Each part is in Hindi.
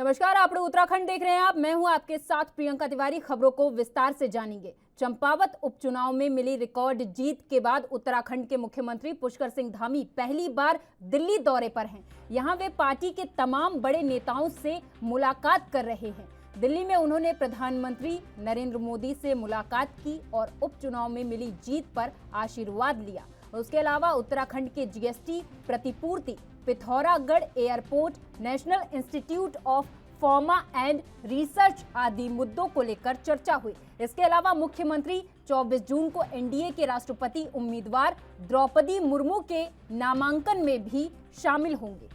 नमस्कार, आप लोग उत्तराखंड देख रहे हैं। मैं हूं आपके साथ प्रियंका तिवारी। खबरों को विस्तार से जानेंगे। चंपावत उपचुनाव में मिली रिकॉर्ड जीत के बाद उत्तराखंड के मुख्यमंत्री पुष्कर सिंह धामी पहली बार दिल्ली दौरे पर हैं। यहां वे पार्टी के तमाम बड़े नेताओं से मुलाकात कर रहे हैं। दिल्ली में उन्होंने प्रधानमंत्री नरेंद्र मोदी से मुलाकात की और उपचुनाव में मिली जीत पर आशीर्वाद लिया। उसके अलावा उत्तराखंड के जीएसटी प्रतिपूर्ति, Pithoragarh airport, national institute of pharma and research आदि मुद्दों को लेकर चर्चा हुई। इसके अलावा मुख्यमंत्री 24 जून को एनडीए के राष्ट्रपति उम्मीदवार द्रौपदी मुर्मू के नामांकन में भी शामिल होंगे।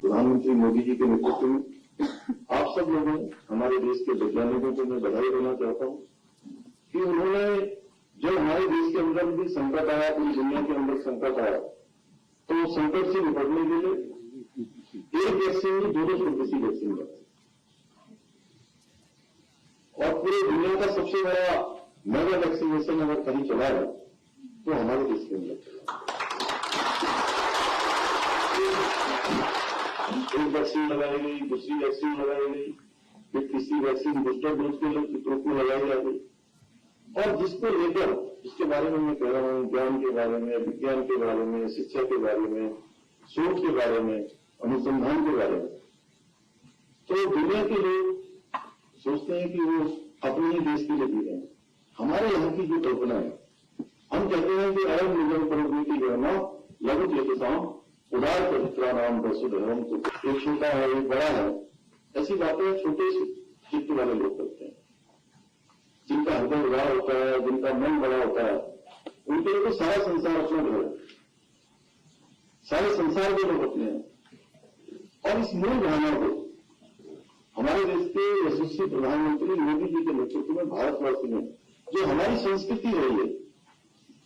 प्रधानमंत्री मोदी जी के नेतृत्व में आप सब लोगों, हमारे देश के वैज्ञानिकों को मैं बधाई देना चाहता हूं कि उन्होंने जब हमारे देश के अंदर भी संकट आया, पूरी दुनिया के अंदर संकट आया, तो संकट से निपटने के लिए एक वैक्सीन नहीं, दो स्वदेशी वैक्सीन बनाई और पूरी दुनिया का सबसे बड़ा मेगा वैक्सीनेशन अगर कहीं चला है तो हमारे देश के अंदर चला। एक वैक्सीन लगाई गई, दूसरी वैक्सीन लगाई गई, फिर तीसरी वैक्सीन बूस्टर डोज के रूप में लगाई जा गई। और जिसको लेकर, जिसके बारे में मैं कह रहा हूं, ज्ञान के बारे में, विज्ञान के बारे में, शिक्षा के बारे में, शोध के बारे में, अनुसंधान के बारे में, तो दुनिया के लोग सोचते हैं कि वो अपने ही देश के लिए जी रहे हैं। हमारे यहाँ की जो कल्पना है, हम कहते हैं कि अरब निगम करोगे की गणना लघु लेखिकाओं उदार पवित्रा नाम वसुधैवम, तो एक छोटा है एक बड़ा है, ऐसी बातें छोटे चित्त वाले लोग करते हैं। जिनका हृदय उदार होता है, जिनका मन बड़ा होता है, उनके लिए तो सारा संसार अपना घर है, सारे संसार के लोग अपने हैं। और इस मूल भावना को हमारे देश के यशस्वी प्रधानमंत्री मोदी जी के नेतृत्व में भारतवर्ष में जो हमारी संस्कृति रही है,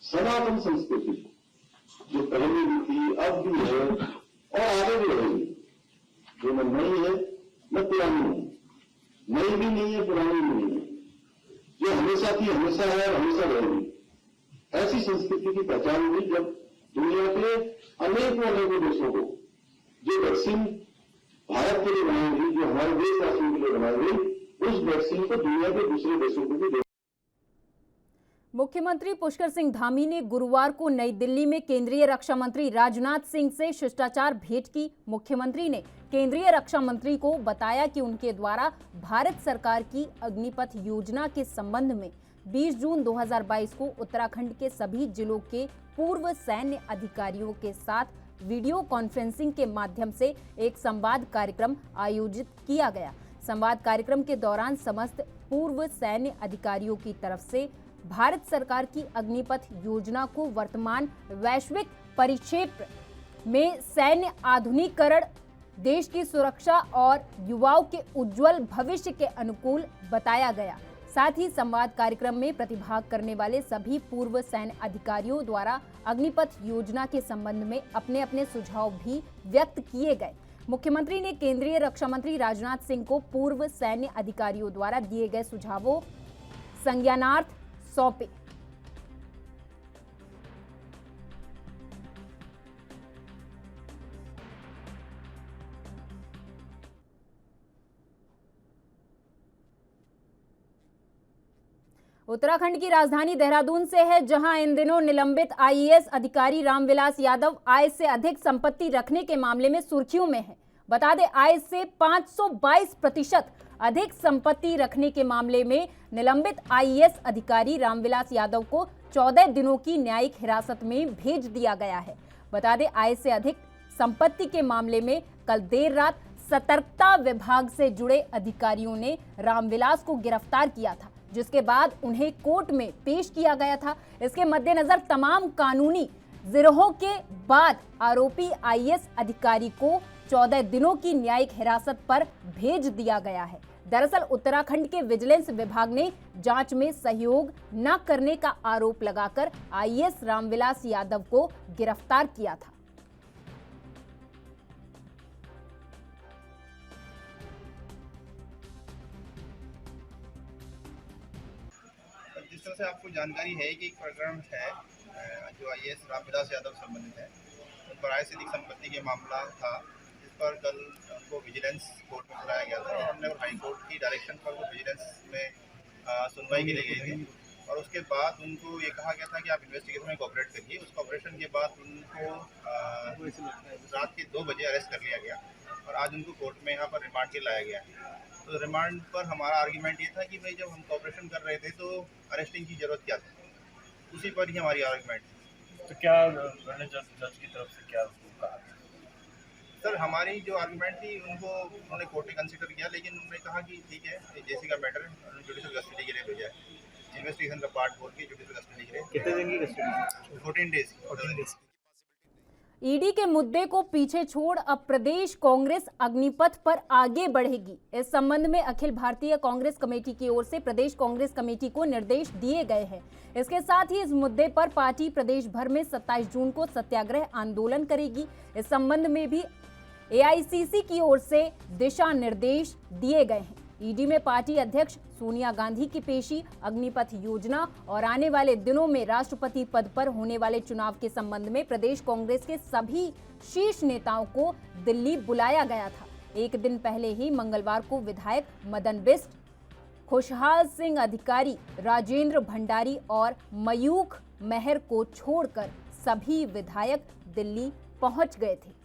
सनातन संस्कृति, जो पहले भी थी, अब भी है और आगे भी रहेगी, जो न नई है न पुरानी है, नई भी नहीं है पुरानी भी नहीं है, जो हमेशा थी हमेशा है और हमेशा रहेगी। ऐसी संस्कृति की पहचान हुई जब दुनिया के अनेकों देशों को जो वैक्सीन भारत के लिए बनाई गई, जो हमारे देशवासियों के लिए बनाई गई, उस वैक्सीन को दुनिया के दूसरे देशों को भी। मुख्यमंत्री पुष्कर सिंह धामी ने गुरुवार को नई दिल्ली में केंद्रीय रक्षा मंत्री राजनाथ सिंह से शिष्टाचार भेंट की। मुख्यमंत्री ने केंद्रीय रक्षा मंत्री को बताया कि उनके द्वारा भारत सरकार की अग्निपथ योजना के संबंध में 20 जून 2022 को उत्तराखंड के सभी जिलों के पूर्व सैन्य अधिकारियों के साथ वीडियो कॉन्फ्रेंसिंग के माध्यम से एक संवाद कार्यक्रम आयोजित किया गया। संवाद कार्यक्रम के दौरान समस्त पूर्व सैन्य अधिकारियों की तरफ से भारत सरकार की अग्निपथ योजना को वर्तमान वैश्विक परिप्रेक्ष्य में सैन्य आधुनिकीकरण, देश की सुरक्षा और युवाओं के उज्जवल भविष्य के अनुकूल बताया गया। साथ ही संवाद कार्यक्रम में प्रतिभाग करने वाले सभी पूर्व सैन्य अधिकारियों द्वारा अग्निपथ योजना के संबंध में अपने अपने सुझाव भी व्यक्त किए गए। मुख्यमंत्री ने केंद्रीय रक्षा मंत्री राजनाथ सिंह को पूर्व सैन्य अधिकारियों द्वारा दिए गए सुझावों संज्ञानार्थ सौंपे। उत्तराखंड की राजधानी देहरादून से है, जहां इन दिनों निलंबित आईएएस अधिकारी रामविलास यादव आय से अधिक संपत्ति रखने के मामले में सुर्खियों में है। बता दें, आय से 522% अधिक संपत्ति रखने के मामले में निलंबित आईएएस अधिकारी रामविलास यादव को 14 दिनों की न्यायिक हिरासत में भेज दिया गया है। बता दें, आय से अधिक संपत्ति के मामले में कल देर रात सतर्कता विभाग से जुड़े अधिकारियों ने रामविलास को गिरफ्तार किया था, जिसके बाद उन्हें कोर्ट में पेश किया गया था। इसके मद्देनजर तमाम कानूनी जिरहों के बाद आरोपी आईएएस अधिकारी को 14 दिनों की न्यायिक हिरासत पर भेज दिया गया है। दरअसल उत्तराखंड के विजिलेंस विभाग ने जांच में सहयोग न करने का आरोप लगाकर आईएएस रामविलास यादव को गिरफ्तार किया था। जिस तरह से आपको जानकारी है कि एक प्रकरण है जो आईएएस रामविलास यादव संबंधित है, परायसिक संपत्ति के मामला था, जिस पर कल उनको विजिलेंस कोर्ट में बुलाया गया था और हमने हाई कोर्ट की डायरेक्शन पर वो विजिलेंस में सुनवाई के लिए गए थे और उसके बाद उनको ये कहा गया था कि आप इन्वेस्टिगेशन में कोऑपरेट करिए। उस कोऑपरेशन के बाद उनको रात के 2 बजे अरेस्ट कर लिया गया और आज उनको कोर्ट में यहाँ पर रिमांड के लाया गया है। तो रिमांड पर हमारा आर्ग्यूमेंट ये था कि भाई जब हम कोऑपरेशन कर रहे थे तो अरेस्टिंग की जरूरत क्या थी, उसी पर ही हमारी आर्ग्यूमेंट थी। तो क्या जज की तरफ से क्या कहा? सर हमारी जो आर्ग्यूमेंट थी उन्होंने कोर्ट ने कंसिडर किया, लेकिन उन्होंने कहा कि ठीक है जेसी का मैटर जुडिशल कस्टडी के लिए भेजा है, इन्वेस्टिगेशन का पार्ट बोल के जुडिशल कस्टडी के लिए। कितने दिन की कस्टडी? 14 डेज। ईडी के मुद्दे को पीछे छोड़ अब प्रदेश कांग्रेस अग्निपथ पर आगे बढ़ेगी। इस संबंध में अखिल भारतीय कांग्रेस कमेटी की ओर से प्रदेश कांग्रेस कमेटी को निर्देश दिए गए हैं। इसके साथ ही इस मुद्दे पर पार्टी प्रदेश भर में 27 जून को सत्याग्रह आंदोलन करेगी। इस संबंध में भी एआईसीसी की ओर से दिशा निर्देश दिए गए हैं। ईडी में पार्टी अध्यक्ष सोनिया गांधी की पेशी, अग्निपथ योजना और आने वाले दिनों में राष्ट्रपति पद पर होने वाले चुनाव के संबंध में प्रदेश कांग्रेस के सभी शीर्ष नेताओं को दिल्ली बुलाया गया था। एक दिन पहले ही मंगलवार को विधायक मदन बिष्ट, खुशहाल सिंह अधिकारी, राजेंद्र भंडारी और मयूख मेहर को छोड़कर सभी विधायक दिल्ली पहुंच गए थे।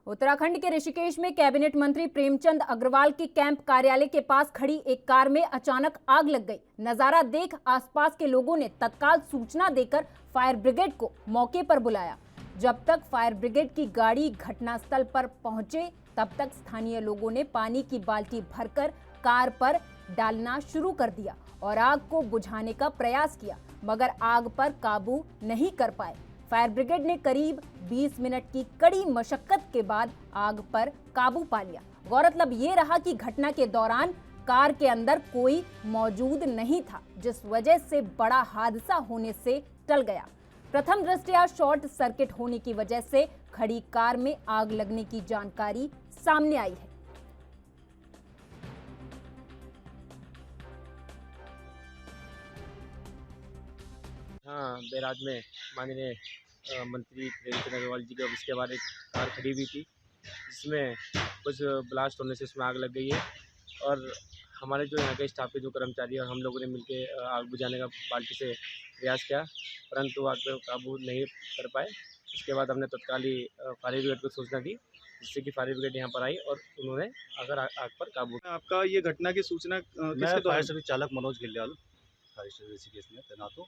उत्तराखंड के ऋषिकेश में कैबिनेट मंत्री प्रेमचंद अग्रवाल के कैंप कार्यालय के पास खड़ी एक कार में अचानक आग लग गई। नजारा देख आसपास के लोगों ने तत्काल सूचना देकर फायर ब्रिगेड को मौके पर बुलाया। जब तक फायर ब्रिगेड की गाड़ी घटनास्थल पर पहुंचे, तब तक स्थानीय लोगों ने पानी की बाल्टी भरकर कार पर डालना शुरू कर दिया और आग को बुझाने का प्रयास किया, मगर आग पर काबू नहीं कर पाए। फायर ब्रिगेड ने करीब 20 मिनट की कड़ी मशक्कत के बाद आग पर काबू पा लिया। गौरतलब ये रहा कि घटना के दौरान कार के अंदर कोई मौजूद नहीं था, जिस वजह से बड़ा हादसा होने से टल गया। प्रथम दृष्टया शॉर्ट सर्किट होने की वजह से खड़ी कार में आग लगने की जानकारी सामने आई है। हाँ, बैराज में माननीय मंत्री प्रेमचंद अग्रवाल जी के ऑफिस के बाहर एक कार खड़ी हुई थी, जिसमें कुछ ब्लास्ट होने से उसमें आग लग गई है और हमारे जो यहाँ के स्टाफ के जो कर्मचारी और हम लोगों ने मिलकर आग बुझाने का बाल्टी से प्रयास किया, परंतु आग पर काबू नहीं कर पाए। उसके बाद हमने तत्काल ही फायर ब्रिगेड को सूचना दी, जिससे कि फायर ब्रिगेड यहाँ पर आई और उन्होंने आग पर काबू। आपका ये घटना की सूचना मैं फायर सर्विस चालक मनोज गिल्याल फायर सर्विस केस में तैनात हूँ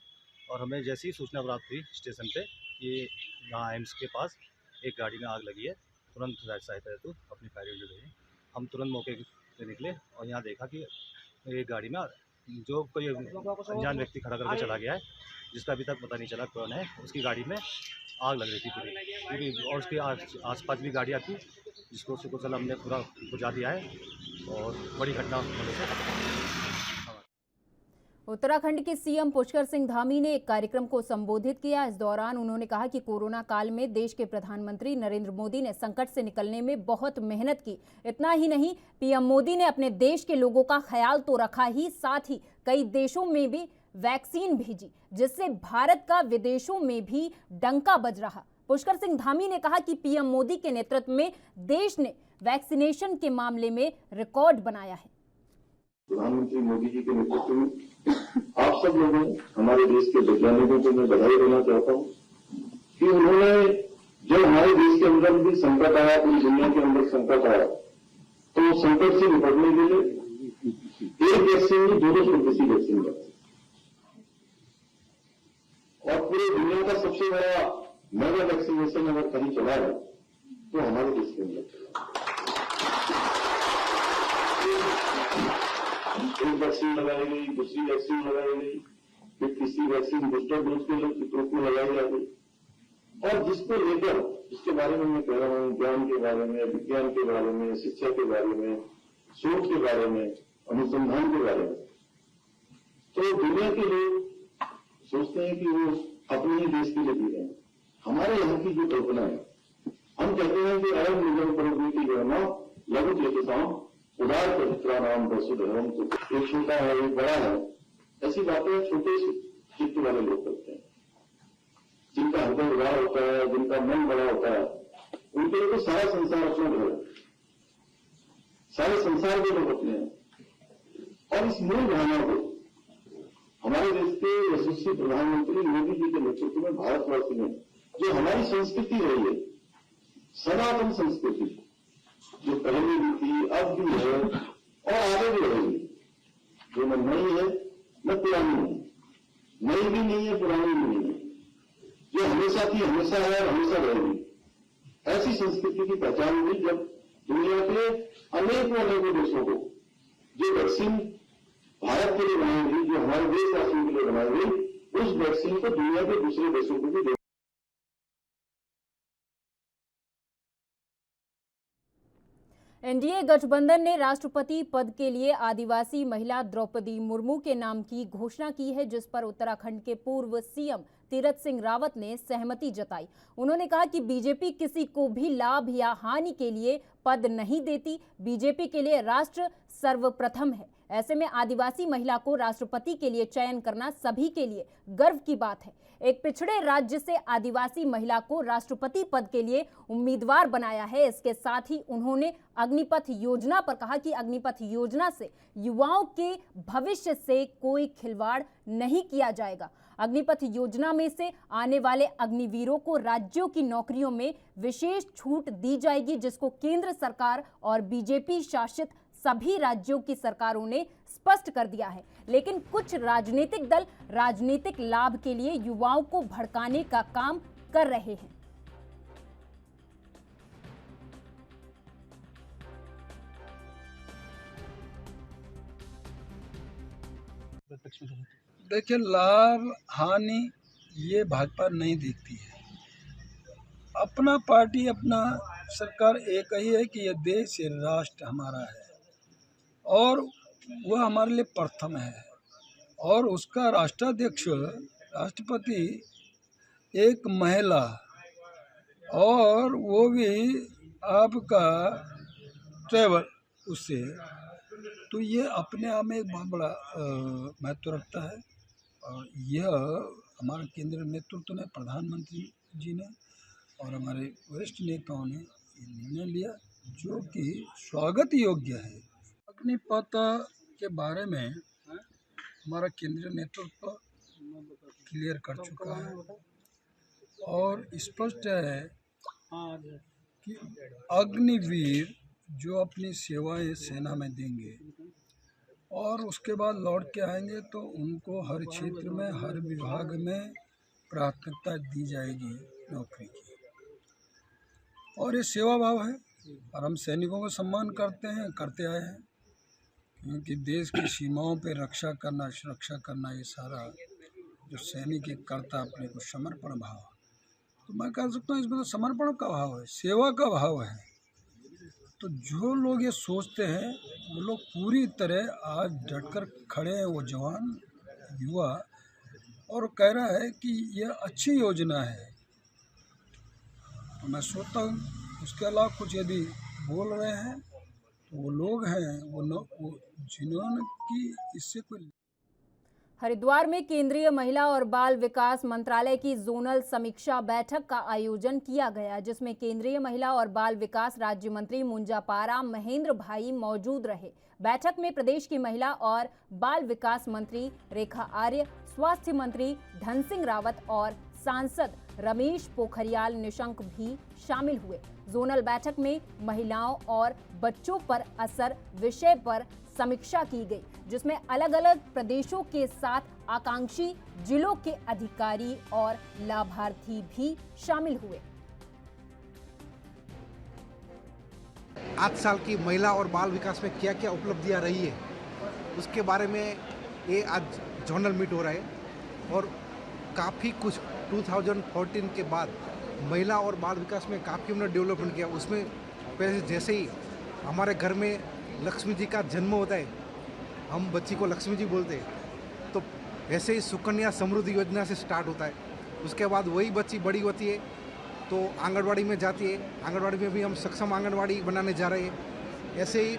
और हमें जैसी ही सूचना प्राप्त हुई स्टेशन पे कि यहाँ एम्स के पास एक गाड़ी में आग लगी है, तुरंत सहायता हेतु अपनी फायर ब्रिगेड भेजी। हम तुरंत मौके पे निकले और यहाँ देखा कि एक गाड़ी में जो कोई अनजान व्यक्ति खड़ा करके चला गया है, जिसका अभी तक पता नहीं चला कौन है। उसकी गाड़ी में आग लग रही थी पूरी और उसके आसपास भी गाड़ियाँ थी, जिसको कुशल हमने पूरा बुझा दिया है और बड़ी घटना होने से। उत्तराखंड के सीएम पुष्कर सिंह धामी ने एक कार्यक्रम को संबोधित किया। इस दौरान उन्होंने कहा कि कोरोना काल में देश के प्रधानमंत्री नरेंद्र मोदी ने संकट से निकलने में बहुत मेहनत की। इतना ही नहीं, पीएम मोदी ने अपने देश के लोगों का ख्याल तो रखा ही, साथ ही कई देशों में भी वैक्सीन भेजी, जिससे भारत का विदेशों में भी डंका बज रहा। पुष्कर सिंह धामी ने कहा कि पीएम मोदी के नेतृत्व में देश ने वैक्सीनेशन के मामले में रिकॉर्ड बनाया है। प्रधानमंत्री मोदी जी के नेतृत्व में आप सब लोगों, हमारे देश के वैज्ञानिकों को मैं बधाई देना चाहता हूं कि उन्होंने जब हमारे देश के अंदर भी संकट आया, पूरी दुनिया के अंदर संकट आया, तो संकट से निपटने के लिए एक वैक्सीन नहीं, 2 स्वदेशी वैक्सीन बनाई और पूरी दुनिया का सबसे बड़ा मेगा वैक्सीनेशन अगर कहीं चला है तो हमारे देश के अंदर चला। एक वैक्सीन लगाई गई, दूसरी वैक्सीन लगाई गई, फिर तीसरी वैक्सीन बूस्टर डोज के रूप में लगाई जा गई और जिसको लेकर, जिसके बारे में मैं कह रहा हूँ, ज्ञान के बारे में, विज्ञान के बारे में, शिक्षा के बारे में, शोध के बारे में, अनुसंधान के बारे में, तो दुनिया के लोग सोचते हैं कि वो अपने ही देश के लिए जी रहे हैं। हमारे यहाँ की जो कल्पना है, हम कहते हैं कि अरब निगम करोड़ की गणना लघु चेतसाम उदार पवित्रा नाम वसुधैवम, तो एक छोटा है एक बड़ा है, ऐसी बातें छोटे चित्त वाले हृदय बड़ा होता है, जिनका मन बड़ा होता है, उनके लिए तो सारा संसार अपना घर है, सारे संसार के लोग अपने हैं। और इस मूल भावना को हमारे देश के यशस्वी प्रधानमंत्री मोदी जी के नेतृत्व में भारतवर्ष में जो हमारी संस्कृति रही है, सनातन संस्कृति, जो पहले भी थी, अब भी है और आगे भी रहेगी, जो न नई है न पुरानी है, नई भी नहीं है, पुरानी भी नहीं है, जो हमेशा थी, हमेशा है और हमेशा रहेगी। ऐसी संस्कृति की पहचान हुई जब दुनिया के अनेकों देशों को जो वैक्सीन भारत के लिए बनाई गई, जो हमारे देशवासियों के लिए बनाई गई, उस वैक्सीन को दुनिया के दूसरे देशों को भी एनडीए गठबंधन ने राष्ट्रपति पद के लिए आदिवासी महिला द्रौपदी मुर्मू के नाम की घोषणा की है, जिस पर उत्तराखंड के पूर्व सीएम तीरथ सिंह रावत ने सहमति जताई। उन्होंने कहा कि बीजेपी किसी को भी लाभ या हानि के लिए पद नहीं देती, बीजेपी के लिए राष्ट्र सर्वप्रथम है। ऐसे में आदिवासी महिला को राष्ट्रपति के लिए चयन करना सभी के लिए गर्व की बात है। एक पिछड़े राज्य से आदिवासी महिला को राष्ट्रपति पद के लिए उम्मीदवार बनाया है। इसके साथ ही उन्होंने अग्निपथ योजना पर कहा कि अग्निपथ योजना से युवाओं के भविष्य से कोई खिलवाड़ नहीं किया जाएगा। अग्निपथ योजना में से आने वाले अग्निवीरों को राज्यों की नौकरियों में विशेष छूट दी जाएगी, जिसको केंद्र सरकार और बीजेपी शासित सभी राज्यों की सरकारों ने स्पष्ट कर दिया है। लेकिन कुछ राजनीतिक दल राजनीतिक लाभ के लिए युवाओं को भड़काने का काम कर रहे हैं। देखिए, लाभ हानि ये भाजपा नहीं देखती है। अपना पार्टी, अपना सरकार एक ही है कि ये देश, ये राष्ट्र हमारा है और वह हमारे लिए प्रथम है। और उसका राष्ट्राध्यक्ष, राष्ट्रपति एक महिला, और वो भी आपका ट्रैवल उससे, तो ये अपने आप में एक बहुत बड़ा महत्व रखता है। और यह हमारे केंद्रीय नेतृत्व ने, प्रधानमंत्री जी ने और हमारे वरिष्ठ नेताओं ने ये निर्णय लिया, जो कि स्वागत योग्य है। अग्निपथ के बारे में हमारा केंद्रीय नेतृत्व क्लियर कर चुका है और स्पष्ट है कि अग्निवीर जो अपनी सेवाएं सेना में देंगे और उसके बाद लौट के आएंगे, तो उनको हर क्षेत्र में, हर विभाग में प्राथमिकता दी जाएगी नौकरी की। और ये सेवा भाव है और हम सैनिकों का सम्मान करते हैं, करते आए हैं, क्योंकि देश की सीमाओं पे रक्षा करना, सुरक्षा करना, ये सारा जो सैनिक एक करता अपने को समर्पण भाव, तो मैं कह सकता हूँ इसमें तो समर्पण का भाव है, सेवा का भाव है। तो जो लोग ये सोचते हैं वो लोग पूरी तरह आज डटकर खड़े हैं, वो जवान युवा, और कह रहा है कि यह अच्छी योजना है। तो मैं सोचता हूँ उसके अलावा कुछ यदि बोल रहे हैं तो वो लोग हैं वो जिन्होंने कि इससे कोई। हरिद्वार में केंद्रीय महिला और बाल विकास मंत्रालय की जोनल समीक्षा बैठक का आयोजन किया गया, जिसमें केंद्रीय महिला और बाल विकास राज्य मंत्री मुंजापारा महेंद्र भाई मौजूद रहे। बैठक में प्रदेश की महिला और बाल विकास मंत्री रेखा आर्य, स्वास्थ्य मंत्री धन सिंह रावत और सांसद रमेश पोखरियाल निशंक भी शामिल हुए। जोनल बैठक में महिलाओं और बच्चों पर असर विषय पर समीक्षा की गई, जिसमें अलग अलग प्रदेशों के साथ आकांक्षी जिलों के अधिकारी और लाभार्थी भी शामिल हुए। 8 साल की महिला और बाल विकास में क्या क्या उपलब्धियां रही है, उसके बारे में ये आज जोनल मीट हो रहा है। और काफ़ी कुछ 2014 के बाद महिला और बाल विकास में काफ़ी हमने डेवलपमेंट किया। उसमें पहले जैसे ही हमारे घर में लक्ष्मी जी का जन्म होता है, हम बच्ची को लक्ष्मी जी बोलते हैं, तो ऐसे ही सुकन्या समृद्धि योजना से स्टार्ट होता है। उसके बाद वही बच्ची बड़ी होती है तो आंगनवाड़ी में जाती है, आंगनवाड़ी में भी हम सक्षम आंगनवाड़ी बनाने जा रहे हैं। ऐसे ही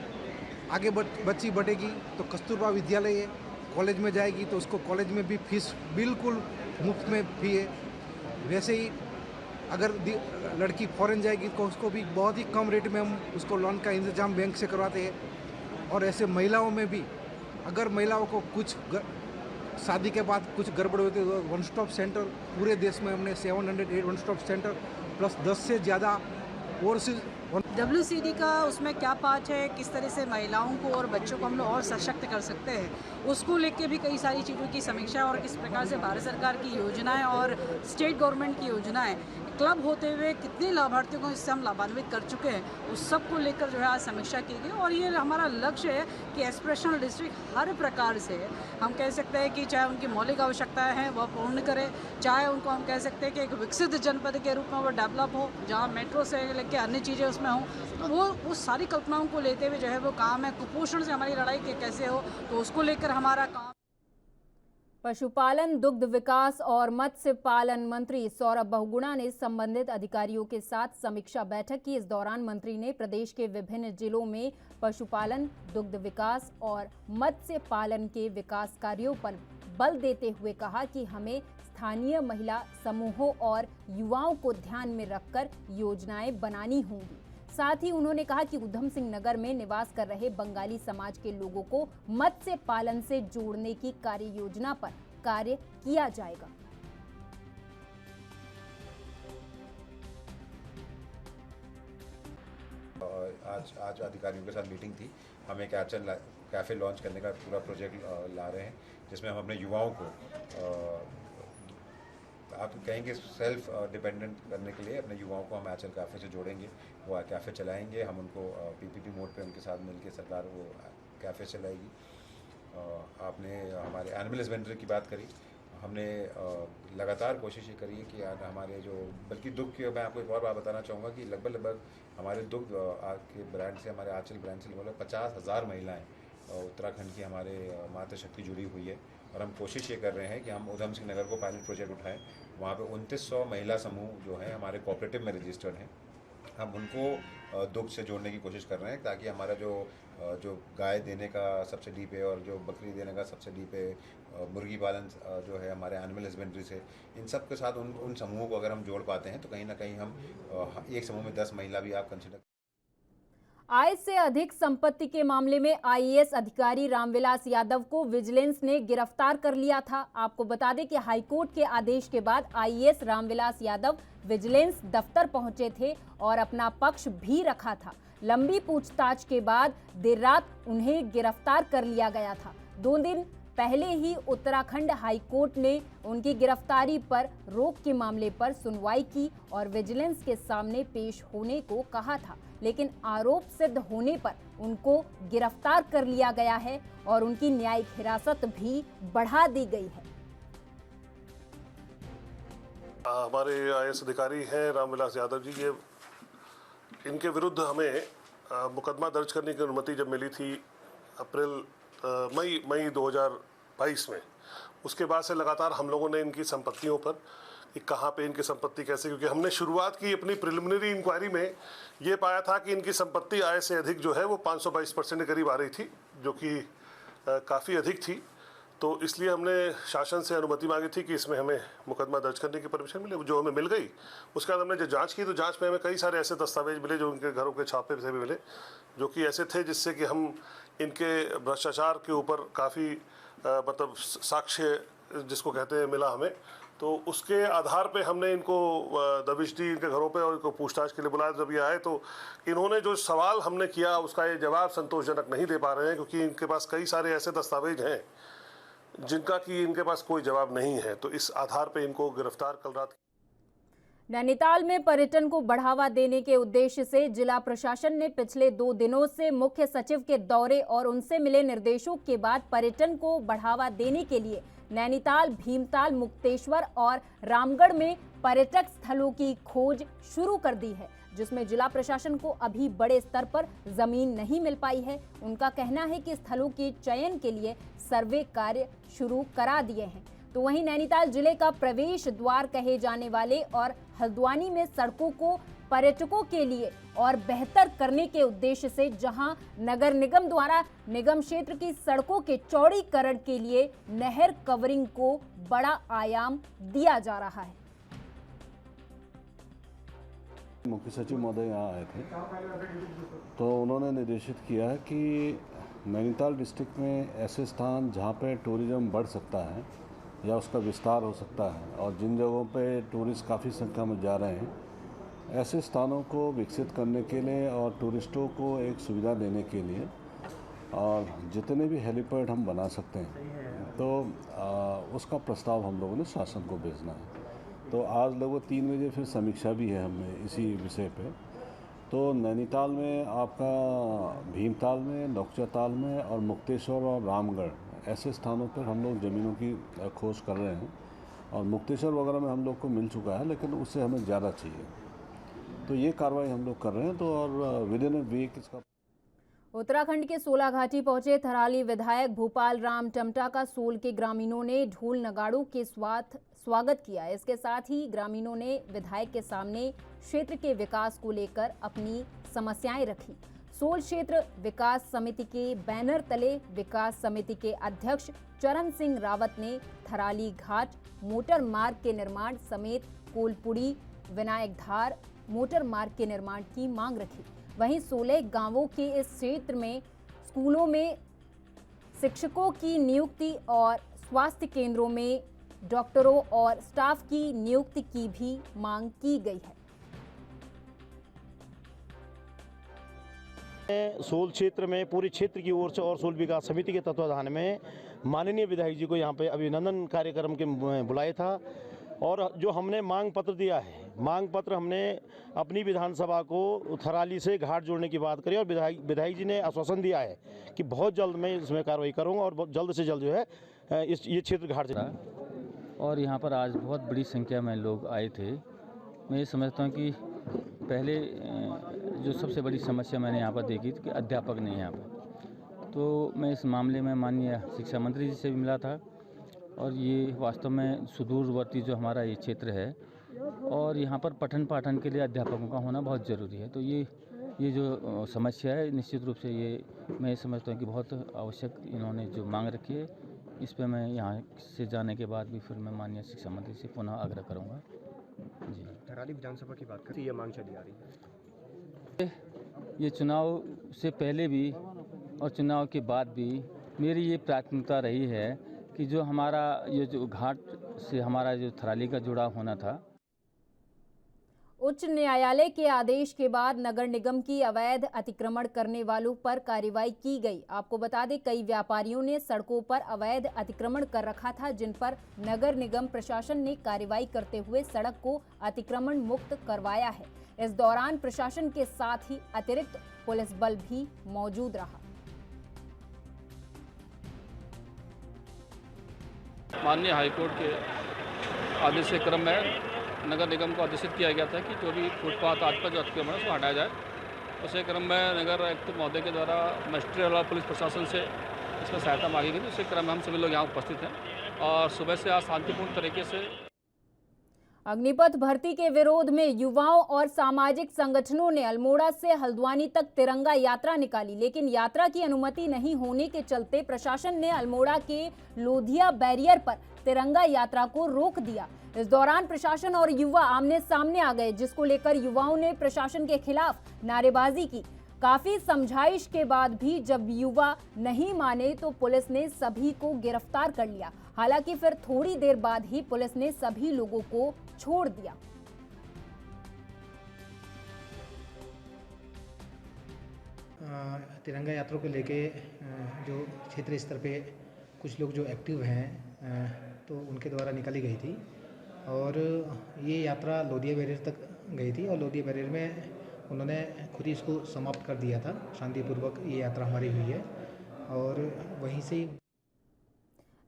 आगे बच्ची बढ़ेगी तो कस्तूरबा विद्यालय है, कॉलेज में जाएगी तो उसको कॉलेज में भी फीस बिल्कुल मुफ्त में फी है। वैसे ही अगर लड़की फॉरेन जाएगी तो उसको भी बहुत ही कम रेट में हम उसको लोन का इंतजाम बैंक से करवाते हैं। और ऐसे महिलाओं में भी अगर महिलाओं को कुछ शादी के बाद कुछ गड़बड़ होती है तो वन स्टॉप सेंटर पूरे देश में हमने 708 वन स्टॉप सेंटर प्लस 10 से ज़्यादा ओवरसीज। WCD का उसमें क्या पार्ट है, किस तरह से महिलाओं को और बच्चों को हम लोग और सशक्त कर सकते हैं, उसको लेके भी कई सारी चीज़ों की समीक्षा और किस प्रकार से भारत सरकार की योजनाएं और स्टेट गवर्नमेंट की योजनाएं क्लब होते हुए कितने लाभार्थियों को इससे हम लाभान्वित कर चुके हैं, उस सब को लेकर जो है आज समीक्षा की गई। और ये हमारा लक्ष्य है कि एस्पिरेशनल डिस्ट्रिक्ट हर प्रकार से हम कह सकते हैं कि चाहे उनकी मौलिक आवश्यकताएं हैं वह पूर्ण करे, चाहे उनको हम कह सकते हैं कि एक विकसित जनपद के रूप में वो डेवलप हो, जहाँ मेट्रो से लेकर अन्य चीज़ें उसमें हों, तो वो सारी कल्पनाओं को लेते हुए जो है वो काम है। कुपोषण से हमारी लड़ाई कैसे हो, तो उसको लेकर हमारा काम। पशुपालन, दुग्ध विकास और मत्स्य पालन मंत्री सौरभ बहुगुणा ने संबंधित अधिकारियों के साथ समीक्षा बैठक की। इस दौरान मंत्री ने प्रदेश के विभिन्न जिलों में पशुपालन, दुग्ध विकास और मत्स्य पालन के विकास कार्यों पर बल देते हुए कहा कि हमें स्थानीय महिला समूहों और युवाओं को ध्यान में रखकर योजनाएं बनानी होंगी। साथ ही उन्होंने कहा कि उधम सिंह नगर में निवास कर रहे बंगाली समाज के लोगों को मत्स्य पालन से जोड़ने की कार्य योजना पर कार्य किया जाएगा। आज अधिकारियों के साथ मीटिंग थी। हम एक एक्शन कैफ़े लॉन्च करने का पूरा प्रोजेक्ट ला रहे हैं, जिसमें हम अपने युवाओं को आप कहेंगे सेल्फ डिपेंडेंट करने के लिए अपने युवाओं को हम एचएल कैफ़े से जोड़ेंगे। वो कैफ़े चलाएंगे, हम उनको पीपीपी मोड पे उनके साथ मिलकर सरकार वो कैफ़े चलाएगी। आपने हमारे एनिमल हस्बेंड्री की बात करी, हमने लगातार कोशिश ये करी है कि हमारे जो बल्कि दुग्ध की मैं आपको एक और बात बताना चाहूँगा कि लगभग हमारे दुग्ध के ब्रांड से, हमारे आंचल ब्रांड से लगभग 50,000 महिलाएँ उत्तराखंड की हमारे मातृशक्ति जुड़ी हुई है। और हम कोशिश ये कर रहे हैं कि हम उधम सिंह नगर को पायलट प्रोजेक्ट उठाएं। वहाँ पे 2900 महिला समूह जो हैं हमारे कोऑपरेटिव में रजिस्टर्ड हैं, हम उनको दुग्ध से जोड़ने की कोशिश कर रहे हैं, ताकि हमारा जो गाय देने का सब्सिडी पे और जो बकरी देने का सब्सिडी पे, मुर्गी पालन जो है हमारे एनिमल हस्बेंड्री से, इन सब के साथ उन समूहों को अगर हम जोड़ पाते हैं तो कहीं ना कहीं हम एक समूह में 10 महिला भी आप कंसिडर। आय से अधिक संपत्ति के मामले में आईएएस अधिकारी रामविलास यादव को विजिलेंस ने गिरफ्तार कर लिया था। आपको बता दें कि हाईकोर्ट के आदेश के बाद आईएएस रामविलास यादव विजिलेंस दफ्तर पहुंचे थे और अपना पक्ष भी रखा था। लंबी पूछताछ के बाद देर रात उन्हें गिरफ्तार कर लिया गया था। 2 दिन पहले ही उत्तराखंड हाईकोर्ट ने उनकी गिरफ्तारी पर रोक के मामले पर सुनवाई की और विजिलेंस के सामने पेश होने को कहा था, लेकिन आरोप सिद्ध होने पर उनको गिरफ्तार कर लिया गया है और उनकी न्यायिक हिरासत भी बढ़ा दी गई है। हमारे आईएएस अधिकारी हैं रामविलास यादव जी, ये इनके विरुद्ध हमें मुकदमा दर्ज करने की अनुमति जब मिली थी मई 2022 में, उसके बाद से लगातार हम लोगों ने इनकी संपत्तियों पर कि कहाँ पे इनकी संपत्ति कैसे, क्योंकि हमने शुरुआत की अपनी प्रिलिमिनरी इंक्वायरी में ये पाया था कि इनकी संपत्ति आय से अधिक जो है वो 522% के करीब आ रही थी, जो कि काफ़ी अधिक थी। तो इसलिए हमने शासन से अनुमति मांगी थी कि इसमें हमें मुकदमा दर्ज करने की परमिशन मिले, जो हमें मिल गई। उसके बाद हमने जब जांच की तो जांच में हमें कई सारे ऐसे दस्तावेज मिले जो उनके घरों के छापे से भी मिले, जो कि ऐसे थे जिससे कि हम इनके भ्रष्टाचार के ऊपर काफ़ी मतलब साक्ष्य जिसको कहते हैं मिला हमें। तो उसके आधार पे हमने इनको दबिश दी इनके घरों पे और इनको पूछताछ के लिए बुलाया। जब ये आए तो इन्होंने जो सवाल हमने किया उसका ये जवाब संतोषजनक नहीं दे पा रहे हैं, क्योंकि इनके पास कई सारे ऐसे दस्तावेज हैं जिनका कि इनके पास कोई जवाब नहीं है। तो इस आधार पे इनको गिरफ्तार कल रात। नैनीताल में पर्यटन को बढ़ावा देने के उद्देश्य से जिला प्रशासन ने पिछले 2 दिनों से मुख्य सचिव के दौरे और उनसे मिले निर्देशों के बाद पर्यटन को बढ़ावा देने के लिए नैनीताल, भीमताल, मुक्तेश्वर और रामगढ़ में पर्यटक स्थलों की खोज शुरू कर दी है, जिसमें जिला प्रशासन को अभी बड़े स्तर पर जमीन नहीं मिल पाई है। उनका कहना है कि स्थलों के चयन के लिए सर्वे कार्य शुरू करा दिए हैं। तो वहीं नैनीताल जिले का प्रवेश द्वार कहे जाने वाले और हल्द्वानी में सड़कों को पर्यटकों के लिए और बेहतर करने के उद्देश्य से जहां नगर निगम द्वारा निगम क्षेत्र की सड़कों के चौड़ीकरण के लिए नहर कवरिंग को बड़ा आयाम दिया जा रहा है। मुख्य सचिव महोदय यहाँ आए थे तो उन्होंने निर्देशित किया है कि नैनीताल डिस्ट्रिक्ट में ऐसे स्थान जहाँ पे टूरिज़्म बढ़ सकता है या उसका विस्तार हो सकता है और जिन जगहों पे टूरिस्ट काफ़ी संख्या में जा रहे हैं ऐसे स्थानों को विकसित करने के लिए और टूरिस्टों को एक सुविधा देने के लिए और जितने भी हेलीपैड हम बना सकते हैं तो उसका प्रस्ताव हम लोगों ने शासन को भेजना है। तो आज लगभग 3 बजे फिर समीक्षा भी है हमें इसी विषय पे। तो नैनीताल में आपका भीमताल में, नौकचताल में और मुक्तेश्वर और रामगढ़ ऐसे स्थानों पर हम लोग ज़मीनों की खोज कर रहे हैं और मुक्तेश्वर वगैरह में हम लोग को मिल चुका है लेकिन उससे हमें ज़्यादा चाहिए। तो ये कार्रवाई हम लोग कर रहे हैं। तो और विद इन ए वीक इसका। उत्तराखंड के सोलाघाटी पहुंचे थराली विधायक भूपाल राम टमटा का सोल के ग्रामीणों ने ढोल नगाड़ों के स्वागत किया। इसके साथ ही ग्रामीणों ने विधायक के सामने क्षेत्र के विकास को लेकर अपनी समस्याएं रखी। सोल क्षेत्र विकास समिति के बैनर तले विकास समिति के अध्यक्ष चरण सिंह रावत ने थराली घाट मोटर मार्ग के निर्माण समेत कोलपुड़ी विनायक धार मोटर मार्ग के निर्माण की मांग रखी। वहीं 16 गांवों के इस क्षेत्र में स्कूलों में शिक्षकों की नियुक्ति और स्वास्थ्य केंद्रों में डॉक्टरों और स्टाफ की नियुक्ति की भी मांग की गई है। सोल क्षेत्र में पूरे क्षेत्र की ओर से और सोल विकास समिति के तत्वाधान में माननीय विधायक जी को यहाँ पे अभिनंदन कार्यक्रम के बुलाया था और जो हमने मांग पत्र दिया है, मांग पत्र हमने अपनी विधानसभा को थराली से घाट जोड़ने की बात करी और विधायक जी ने आश्वासन दिया है कि बहुत जल्द मैं इसमें कार्रवाई करूंगा और जल्द से जल्द जो है ये क्षेत्र घाट से। और यहाँ पर आज बहुत बड़ी संख्या में लोग आए थे। मैं ये समझता हूँ कि पहले जो सबसे बड़ी समस्या मैंने यहाँ पर देखी थी कि अध्यापक नहीं यहाँ पर, तो मैं इस मामले में माननीय शिक्षा मंत्री जी से भी मिला था और ये वास्तव में सुदूरवर्ती जो हमारा ये क्षेत्र है और यहाँ पर पठन पाठन के लिए अध्यापकों का होना बहुत ज़रूरी है। तो ये जो समस्या है निश्चित रूप से ये मैं समझता हूँ कि बहुत आवश्यक इन्होंने जो मांग रखी है, इस पर मैं यहाँ से जाने के बाद भी फिर मैं माननीय शिक्षा मंत्री से पुनः आग्रह करूँगा। जी, थराली विधानसभा की बात करती ये मांग चली आ रही है। ये चुनाव से पहले भी और चुनाव के बाद भी मेरी ये प्राथमिकता रही है कि जो हमारा ये जो घाट से हमारा जो थराली का जुड़ा होना था। उच्च न्यायालय के आदेश के बाद नगर निगम की अवैध अतिक्रमण करने वालों पर कार्रवाई की गई। आपको बता दें कई व्यापारियों ने सड़कों पर अवैध अतिक्रमण कर रखा था, जिन पर नगर निगम प्रशासन ने कार्रवाई करते हुए सड़क को अतिक्रमण मुक्त करवाया है। इस दौरान प्रशासन के साथ ही अतिरिक्त पुलिस बल भी मौजूद रहा। माननीय हाईकोर्ट के आदेश के क्रम में नगर निगम को आदेशित किया गया था कि जो भी फुटपाथ आदि पर जो अतिक्रमण है उसको हटाया जाए। उसी क्रम में नगर आयुक्त महोदय के द्वारा मजिस्ट्रेट और पुलिस प्रशासन से इसमें सहायता मांगी गई। उसी क्रम में हम सभी लोग यहाँ उपस्थित हैं और सुबह से आज शांतिपूर्ण तरीके से। अग्निपथ भर्ती के विरोध में युवाओं और सामाजिक संगठनों ने अल्मोड़ा से हल्द्वानी तक तिरंगा यात्रा निकाली, लेकिन यात्रा की अनुमति नहीं होने के चलते प्रशासन ने अल्मोड़ा के लोधिया बैरियर पर तिरंगा यात्रा को रोक दिया। इस दौरान प्रशासन और युवा आमने सामने आ गए, जिसको लेकर युवाओं ने प्रशासन के खिलाफ नारेबाजी की। काफी समझाइश के बाद भी जब युवा नहीं माने तो पुलिस ने सभी को गिरफ्तार कर लिया। हालांकि फिर थोड़ी देर बाद ही पुलिस ने सभी लोगों को छोड़ दिया। तिरंगा यात्रा को लेके जो क्षेत्रीय स्तर पे कुछ लोग जो एक्टिव हैं तो उनके द्वारा निकाली गई थी और ये यात्रा लोधिया बैरियर तक गई थी और लोधिया बैरियर में उन्होंने खुद ही इसको समाप्त कर दिया था। शांतिपूर्वक ये यात्रा हमारी हुई है और वहीं से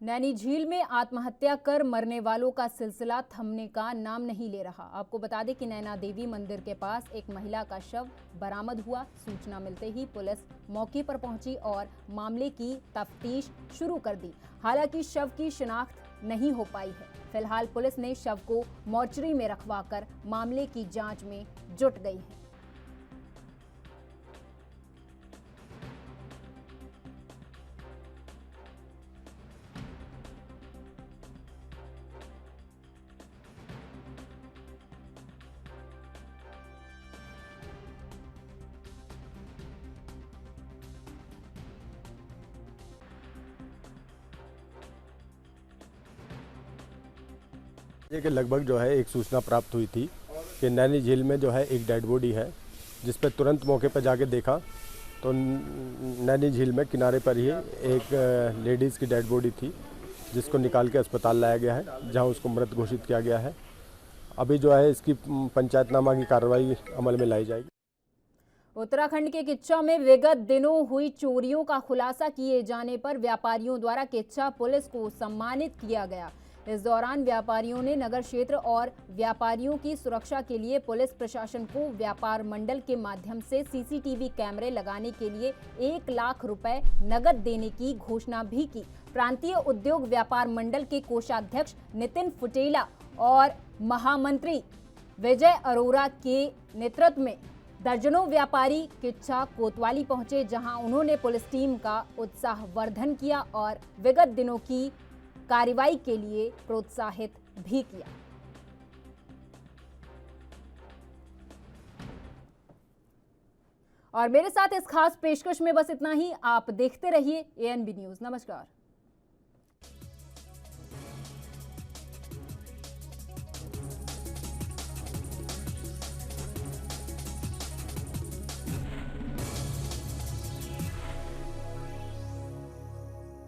नैनी झील में आत्महत्या कर मरने वालों का सिलसिला थमने का नाम नहीं ले रहा। आपको बता दें कि नैना देवी मंदिर के पास एक महिला का शव बरामद हुआ। सूचना मिलते ही पुलिस मौके पर पहुंची और मामले की तफ्तीश शुरू कर दी। हालांकि शव की शिनाख्त नहीं हो पाई है। फिलहाल पुलिस ने शव को मोर्चरी में रखवाकर मामले की जांच में जुट गई है। ये के लगभग जो है एक सूचना प्राप्त हुई थी कि नैनी झील में जो है एक डेड बॉडी है, जिस पर तुरंत मौके पर जाके देखा तो नैनी झील में किनारे पर ही एक लेडीज़ की डेड बॉडी थी, जिसको निकाल के अस्पताल लाया गया है, जहां उसको मृत घोषित किया गया है। अभी जो है इसकी पंचायतनामा की कार्रवाई अमल में लाई जाएगी। उत्तराखंड के किच्चा में विगत दिनों हुई चोरियों का खुलासा किए जाने पर व्यापारियों द्वारा किच्चा पुलिस को सम्मानित किया गया। इस दौरान व्यापारियों ने नगर क्षेत्र और व्यापारियों की सुरक्षा के लिए पुलिस प्रशासन को व्यापार मंडल के माध्यम से सीसीटीवी कैमरे लगाने के लिए 1 लाख रुपए नगद देने की घोषणा भी की। प्रांतीय उद्योग व्यापार मंडल के कोषाध्यक्ष नितिन फुटेला और महामंत्री विजय अरोरा के नेतृत्व में दर्जनों व्यापारी किच्चा कोतवाली पहुंचे, जहां उन्होंने पुलिस टीम का उत्साहवर्धन किया और विगत दिनों की कार्रवाई के लिए प्रोत्साहित भी किया। और मेरे साथ इस खास पेशकश में बस इतना ही। आप देखते रहिए ANB न्यूज़। नमस्कार।